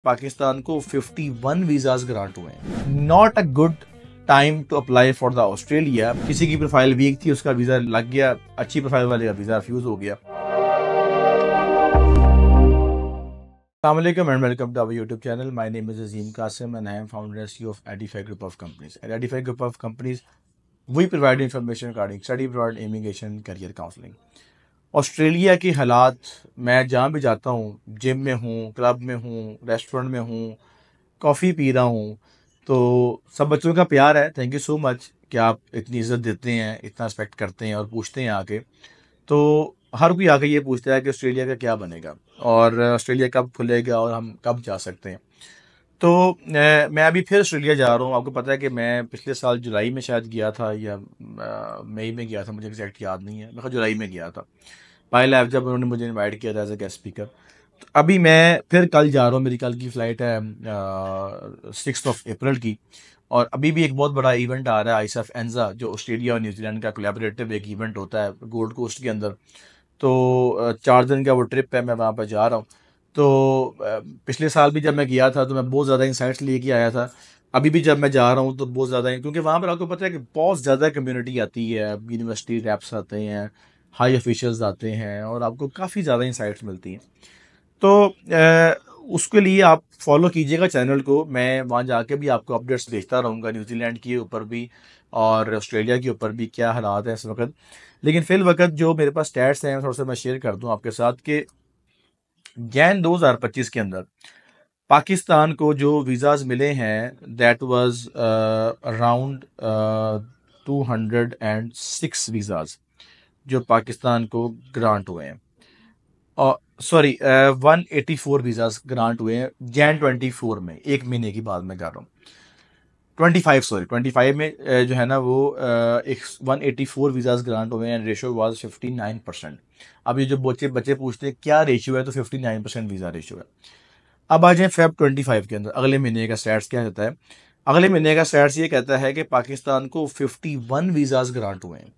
पाकिस्तान को 51 visas grant हुए हैं। Not a good time to apply for the Australia. किसी की प्रोफाइल वीक थी, उसका वीज़ा लग गया, अच्छी प्रोफाइल वाले का वीज़ा रिफ्यूज़ हो गया। Assalamualaikum and welcome to our YouTube channel. My name is Azim Qasim and I am founder and CEO of Edify Group of Companies. At Edify Group of Companies, we provide information regarding study abroad, immigration, career counseling. Australia की हालात, मैं जहाँ भी जाता हूँ, gym में हूँ, club में हूँ, रेस्टोरेंट में हूँ, कॉफ़ी पी रहा हूँ, तो सब बच्चों का प्यार है। थैंक यू सो मच कि आप इतनी इज़्ज़त देते हैं, इतना रिस्पेक्ट करते हैं और पूछते हैं आके। तो हर कोई आके ये पूछता है कि ऑस्ट्रेलिया का क्या बनेगा और ऑस्ट्रेलिया कब खुलेगा और हम कब जा सकते हैं। तो मैं अभी फिर ऑस्ट्रेलिया जा रहा हूँ। आपको पता है कि मैं पिछले साल जुलाई में शायद गया था या मई में गया था, मुझे एग्जैक्ट याद नहीं है। मैं जुलाई में गया था पाई लाइफ, जब उन्होंने मुझे इनवाइट किया था एज ए गेस्ट स्पीकर। तो अभी मैं फिर कल जा रहा हूँ, मेरी कल की फ़्लाइट है 6 की। और अभी भी एक बहुत बड़ा इवेंट आ रहा है, आईएसएफ एनजा, जो ऑस्ट्रेलिया और न्यूजीलैंड का कोलैबोरेटिव एक इवेंट होता है गोल्ड कोस्ट के अंदर। तो 4 दिन का वो ट्रिप है, मैं वहाँ पर जा रहा हूँ। तो पिछले साल भी जब मैं गया था तो मैं बहुत ज़्यादा इंसाइट्स लेके आया था। अभी भी जब मैं जा रहा हूँ तो बहुत ज़्यादा, क्योंकि वहाँ पर आपको पता है कि बहुत ज़्यादा कम्युनिटी आती है, यूनिवर्सिटी रैप्स आते हैं, हाई ऑफिशियल्स आते हैं और आपको काफ़ी ज़्यादा इंसाइट्स मिलती हैं। तो उसके लिए आप फॉलो कीजिएगा चैनल को। मैं वहाँ जाके भी आपको अपडेट्स भेजता रहूँगा, न्यूजीलैंड के ऊपर भी और ऑस्ट्रेलिया के ऊपर भी क्या हालात हैं इस वक्त। लेकिन फिल वक्त जो मेरे पास स्टैट्स हैं थोड़ा सा मैं शेयर कर दूँ आपके साथ कि जैन 2025 के अंदर पाकिस्तान को जो वीज़ाज मिले हैं दैट वाज अराउंड 206 वीज़ाज जो पाकिस्तान को ग्रांट हुए हैं। और सॉरी 184 वीज़ाज ग्रांट हुए हैं जैन 24 में, एक महीने की बात मैं कर रहा हूँ। 25 में जो है ना वो एक 184 वीज़ाज ग्रांट हुए हैं। Ratio was 59%। अब ये जो बच्चे बच्चे पूछते हैं क्या रेशियो है, तो 59% वीज़ा रेशियो है। अब आ जाए फेब 25 के अंदर, अगले महीने का स्टैट्स क्या कहता है। अगले महीने का स्टैट्स ये कहता है कि पाकिस्तान को 51 वीज़ाज ग्रांट हुए हैं।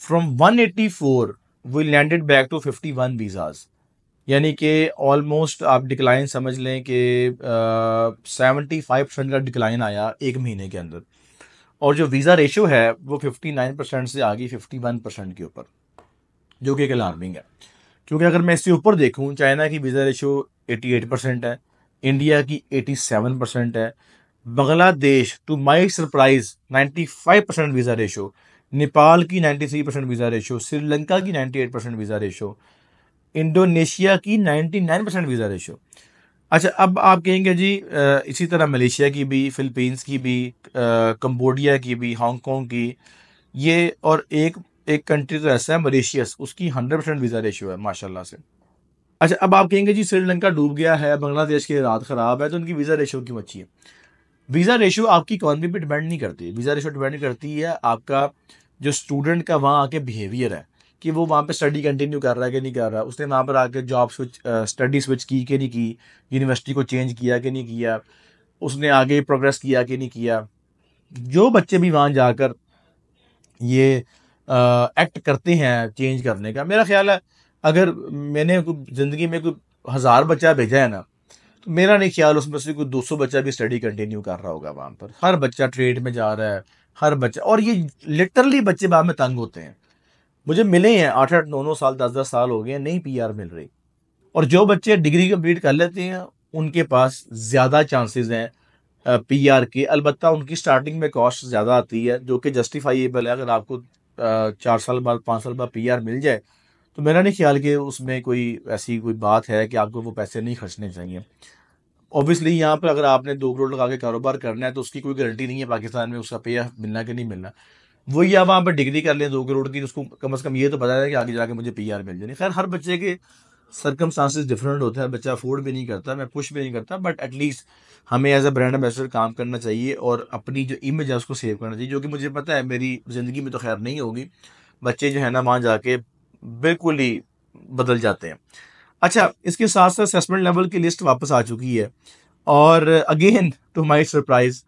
From 184 we landed back to 51 visas, यानी कि ऑलमोस्ट आप डिक्लाइन समझ लें कि 75% का डिक्लाइन आया एक महीने के अंदर। और जो वीज़ा रेशो है वो 59% से आ गई 51% के ऊपर, जो कि एक अलार्मिंग है। क्योंकि अगर मैं इससे ऊपर देखूं, चाइना की वीज़ा रेशो 88% है, इंडिया की 87% है, Bangladesh to my surprise 95% visa ratio, Nepal की 93% वीज़ा रेशो, श्रीलंका की 98% वीज़ा रेशो, इंडोनेशिया की 99% वीज़ा रेशो। अच्छा, अब आप कहेंगे जी इसी तरह मलेशिया की भी, फिलीपींस की भी, कंबोडिया की भी, हांगकांग की, ये और एक एक कंट्री तो ऐसा है मॉरिशियस, उसकी 100% वीज़ा रेशियो है माशाल्लाह से। अच्छा, अब आप कहेंगे जी श्रीलंका डूब गया है, बांग्लादेश की हालात ख़राब है, तो उनकी वीज़ा रेशियो क्यों अच्छी है। वीज़ा रेशियो आपकी इकॉनमी पे डिपेंड नहीं करती। वीज़ा रेशियो डिपेंड करती है आपका जो स्टूडेंट का वहाँ आके बिहेवियर है, कि वो वहाँ पे स्टडी कंटिन्यू कर रहा है कि नहीं कर रहा, उसने वहाँ पर आके जॉब स्विच, स्टडी स्विच की कि नहीं की, यूनिवर्सिटी को चेंज किया कि नहीं किया, उसने आगे प्रोग्रेस किया कि नहीं किया। जो बच्चे भी वहाँ जाकर ये एक्ट करते हैं चेंज करने का, मेरा ख्याल है अगर मैंने ज़िंदगी में कोई 1000 बच्चा भेजा है ना, तो मेरा नहीं ख्याल उसमें से कोई 200 बच्चा भी स्टडी कंटिन्यू कर रहा होगा वहाँ पर। हर बच्चा ट्रेड में जा रहा है, हर बच्चा, और ये लिटरली बच्चे बाद में तंग होते हैं। मुझे मिले हैं 8-8 9-9 साल 10-10 साल हो गए हैं, नहीं पीआर मिल रही। और जो बच्चे डिग्री कंप्लीट कर लेते हैं उनके पास ज़्यादा चांसेस हैं पीआर के। अलबत्ता उनकी स्टार्टिंग में कॉस्ट ज़्यादा आती है, जो कि जस्टिफाइएबल है। अगर आपको 4 साल बाद 5 साल बाद पीआर मिल जाए तो मेरा नहीं ख्याल कि उसमें कोई ऐसी कोई बात है कि आपको वो पैसे नहीं खर्चने चाहिए। ऑब्वियसली यहाँ पर अगर आपने 2 करोड़ लगा के कारोबार करना है तो उसकी कोई गारंटी नहीं है पाकिस्तान में उसका पे मिलना कि नहीं मिलना। वही आप वहाँ पर डिग्री कर लें 2 करोड़ की, तो उसको कम से कम ये तो पता है कि आगे जाके मुझे पीआर मिल जाए। खैर, हर बच्चे के सर्कमस्टांसेस डिफरेंट होते हैं, बच्चा अफोर्ड भी नहीं करता, मैं पुश भी नहीं करता, बट एटलीस्ट हमें एज अ ब्रांड एम्बेसडर काम करना चाहिए और अपनी जो इमेज है उसको सेव करना चाहिए, जो कि मुझे पता है मेरी ज़िंदगी में तो खैर नहीं होगी। बच्चे जो है ना वहाँ जाके बिल्कुल ही बदल जाते हैं। अच्छा, इसके साथ साथ असेसमेंट लेवल की लिस्ट वापस आ चुकी है और again to my surprise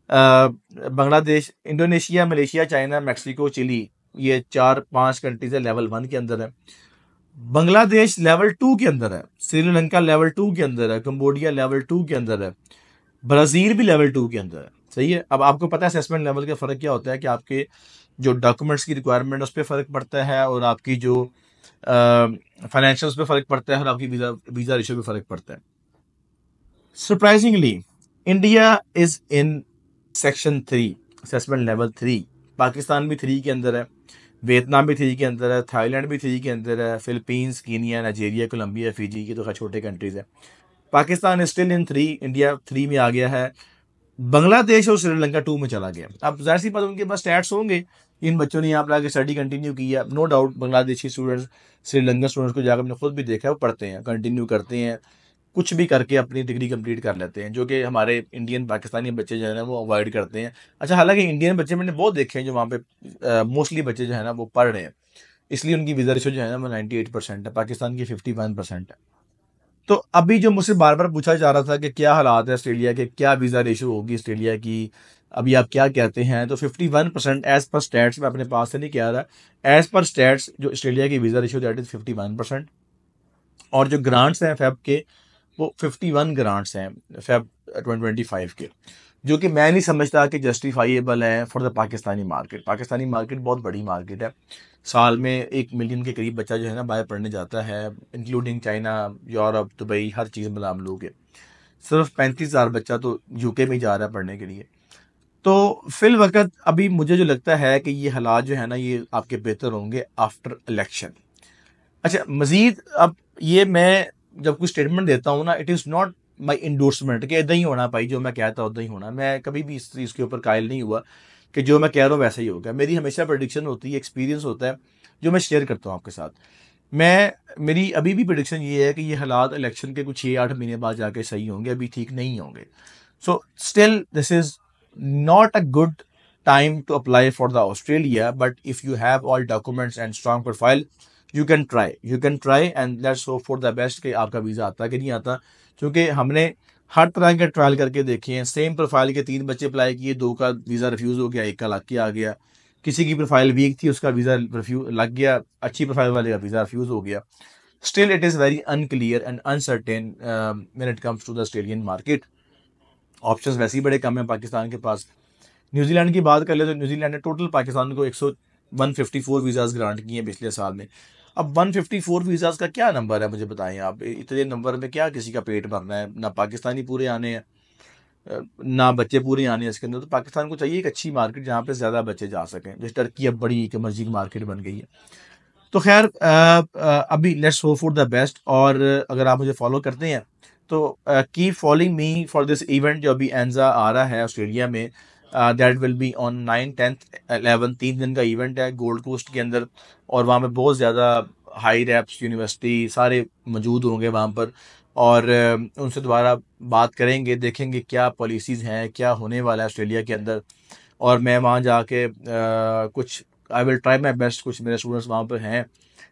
Bangladesh, Indonesia, Malaysia, China, Mexico, Chile, ये 4-5 कंट्रीज है लेवल 1 के अंदर है। बांग्लादेश लेवल 2 के अंदर है, श्रीलंका लेवल 2 के अंदर है, कंबोडिया लेवल 2 के अंदर है, ब्राज़ील भी लेवल 2 के अंदर है। सही है। अब आपको पता है असेसमेंट लेवल का फ़र्क क्या होता है कि आपके जो डॉक्यूमेंट्स की रिक्वायरमेंट उस पे फ़र्क पड़ता है, और आपकी जो फाइनेंशियल उस पे फ़र्क पड़ता है, और आपकी वीज़ा रेशियो पे फ़र्क पड़ता है। Surprisingly India is in section 3, assessment level 3। Pakistan भी 3 के अंदर है, वियतनाम भी 3 के अंदर है, थाईलैंड भी 3 के अंदर है, Philippines, Kenya, Nigeria, Colombia, Fiji, ये तो खैर छोटे कंट्रीज़ हैं। पाकिस्तान स्टिल इन 3, इंडिया 3 में आ गया है। बांग्लादेश और श्रीलंका 2 में चला गया। अब जाहिर सी बात, उनके पास स्टैट्स होंगे, इन बच्चों ने यहाँ पर आके स्टडी कंटिन्यू की है। No doubt Bangladeshi students Sri Lankan students को जाकर मैंने खुद भी देखा है, वो पढ़ते हैं, कंटिन्यू करते हैं, कुछ भी करके अपनी डिग्री कंप्लीट कर लेते हैं, जो कि हमारे इंडियन पाकिस्तानी बच्चे जो है ना वो अवॉइड करते हैं। अच्छा, हालांकि इंडियन बच्चे मैंने बहुत देखे हैं जो वहाँ पे मोस्टली बच्चे जो है ना वो पढ़ रहे हैं, इसलिए उनकी वीज़ा रेशो जो है ना वो 98% है, पाकिस्तान की 51% है। तो अभी जो मुझसे बार बार पूछा जा रहा था कि क्या हालात है ऑस्ट्रेलिया के, क्या वीज़ा रेशो होगी ऑस्ट्रेलिया की, अभी आप क्या कहते हैं, तो 51% एज पर स्टैट्स, मैं अपने पास से नहीं कह रहा, एज पर स्टैट्स जो ऑस्ट्रेलिया की वीज़ा रेशो दैट इज़ 51%। और जो ग्रांट्स हैं फेब के, वो 51 ग्रांट्स हैं फेब 2025 के, जो कि मैं नहीं समझता कि जस्टिफाइएबल है for the Pakistani market. Pakistani market बहुत बड़ी मार्केट है, साल में 1 मिलियन के करीब बच्चा जो है ना बाहर पढ़ने जाता है, इंक्लूडिंग चाइना, यूरोप, दुबई, हर चीज़ मिला हम लोग के। सिर्फ 35,000 बच्चा तो यूके में ही जा रहा है पढ़ने के लिए। तो फिल वक्त अभी मुझे जो लगता है कि ये हालात जो है ना ये आपके बेहतर होंगे आफ्टर इलेक्शन। अच्छा, मजीद अब ये मैं जब कोई स्टेटमेंट देता हूँ ना, it is not my endorsement कि इदा ही होना भाई, जो मैं कहता हूँ उदा ही होना। मैं कभी भी इस चीज़ के ऊपर कायल नहीं हुआ कि जो मैं कह रहा हूँ वैसा ही होगा। मेरी हमेशा प्रेडिक्शन होती है, एक्सपीरियंस होता है जो मैं शेयर करता हूँ आपके साथ। मैं मेरी अभी भी प्रेडिक्शन ये है कि ये हालात इलेक्शन के कुछ 6-8 महीने बाद जाके सही होंगे, अभी ठीक नहीं होंगे। So still this is not a good time to apply for the Australia, but if you have all documents and strong profile, you can try and let's hope for the best कि आपका visa आता है कि नहीं आता। क्योंकि हमने हर तरह के ट्रायल करके देखे हैं, सेम प्रोफाइल के 3 बच्चे अप्लाई किए, 2 का वीज़ा रिफ्यूज़ हो गया, 1 का लग के आ गया। किसी की प्रोफाइल वीक थी, उसका वीज़ा रिफ्यूज लग गया, अच्छी प्रोफाइल वाले का वीज़ा रिफ्यूज़ हो गया। Still it is very unclear and uncertain when it comes to the Australian market. Options वैसे ही बड़े कम हैं पाकिस्तान के पास। न्यूजीलैंड की बात कर ले तो न्यूजीलैंड ने टोटल पाकिस्तान को 154 वीज़ाज ग्रांट किए हैं पिछले साल में। अब 154 वीज़ाज का क्या नंबर है, मुझे बताएं आप। इतने नंबर में क्या किसी का पेट भरना है, ना पाकिस्तानी पूरे आने हैं, ना बच्चे पूरे आने हैं इसके अंदर। तो पाकिस्तान को चाहिए एक अच्छी मार्केट जहाँ पे ज़्यादा बच्चे जा सकें। जैसे टर्की अब बड़ी एक इमर्जिंग मार्केट बन गई है। तो खैर अभी let's hope for the best. और अगर आप मुझे फॉलो करते हैं तो keep following me for this event जो अभी एंजा आ रहा है ऑस्ट्रेलिया में। दैट विल बी ऑन 9, 10, 11, 3 दिन का इवेंट है गोल्ड कोस्ट के अंदर। और वहाँ पे बहुत ज़्यादा हाई रैप्स यूनिवर्सिटी सारे मौजूद होंगे वहाँ पर। और उनसे दोबारा बात करेंगे, देखेंगे क्या पॉलिसीज़ हैं, क्या होने वाला है ऑस्ट्रेलिया के अंदर। और मैं वहाँ जाके कुछ I will try my best, कुछ मेरे स्टूडेंट्स वहाँ पर हैं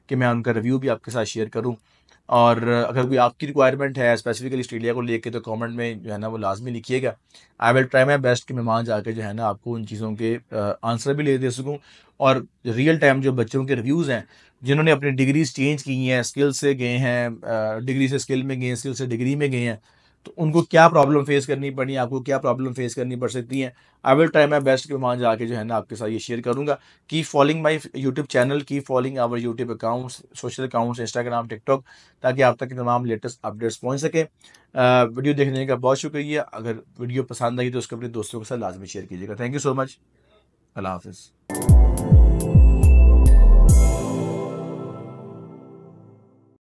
कि मैं उनका रिव्यू भी आपके साथ शेयर करूँ। और अगर कोई आपकी रिक्वायरमेंट है स्पेसिफिकली ऑस्ट्रेलिया को लेके तो कमेंट में जो है ना वो लाजमी लिखिएगा। I will try my best कि मैं वहाँ जाके जो है ना आपको उन चीज़ों के आंसर भी ले दे सकूँ। और रियल टाइम जो बच्चों के रिव्यूज़ हैं, जिन्होंने अपनी डिग्रीज चेंज की हैं, स्किल से गए हैं, डिग्री से स्किल में गए हैं, स्किल से डिग्री में गए हैं, तो उनको क्या प्रॉब्लम फेस करनी पड़ी, आपको क्या प्रॉब्लम फेस करनी पड़ सकती है। I will try my best कि वहाँ जाके जो है ना आपके साथ ये शेयर करूँगा। Keep following my YouTube channel, keep following our YouTube accounts, social accounts, Instagram, TikTok, ताकि आप तक तमाम लेटेस्ट अपडेट्स पहुँच सके। वीडियो देखने का बहुत शुक्रिया। अगर वीडियो पसंद आई तो उसको अपने दोस्तों के साथ लाजमी शेयर कीजिएगा। Thank you so much. अल्लाह हाफिज़।